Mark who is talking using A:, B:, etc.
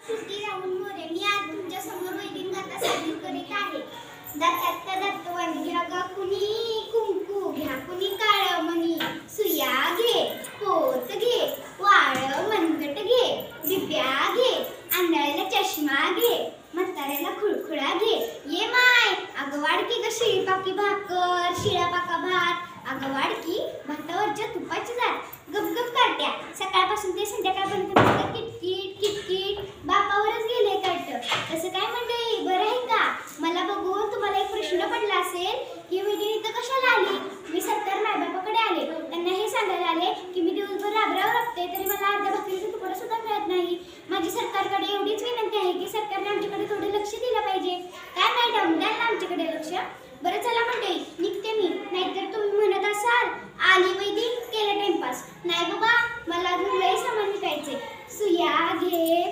A: श्रुती राहुल मोरे. मी आज तुमच्या समोर वैदिक गाथा सादर करीत आहे. दातात दत्तवन घ्या गा कुणी कुंकू घ्या कुणी काळ मणी सुया घे पोत घे वाळ मनगट घे दिव्या घे आंधळ्याला चष्मा घे म्हाताऱ्याला खुळखुळा घे ये माय अगवाड की ग शिळीपाकी भाकर शिळापाका भात अगवाड की भातावरच्या तुपाची जात गपगप काट्या सकाळपासून ते संध्याकाळपर्यंत किटकिट किटकिट बापावरच गेले कट. तसं काय मंडळी बरं आहे का? मला बघून तुम्हाला एक प्रश्न पडला असेल की वैदिक इथं कशाला आली. मी सत्तर मायबापाकडे आले. त्यांना हे सांगायला आले की मी दिवसभर राबराव लागते तरी मला अर्ध्या भाकरीचा तुकडा सुद्धा मिळत नाही. माझी सरकारकडे एवढीच विनंती आहे की सरकारने आमच्याकडे थोडे लक्ष दिलं पाहिजे. काय मॅडम द्या ना आमच्याकडे लक्ष. बरं चला मंडळी निघते मी. नाहीतर तुम्ही म्हणत असाल आली वैदिक केलं टाइमपास. नाही बाबा मला अजून लय सामान विकायचे. सुया घे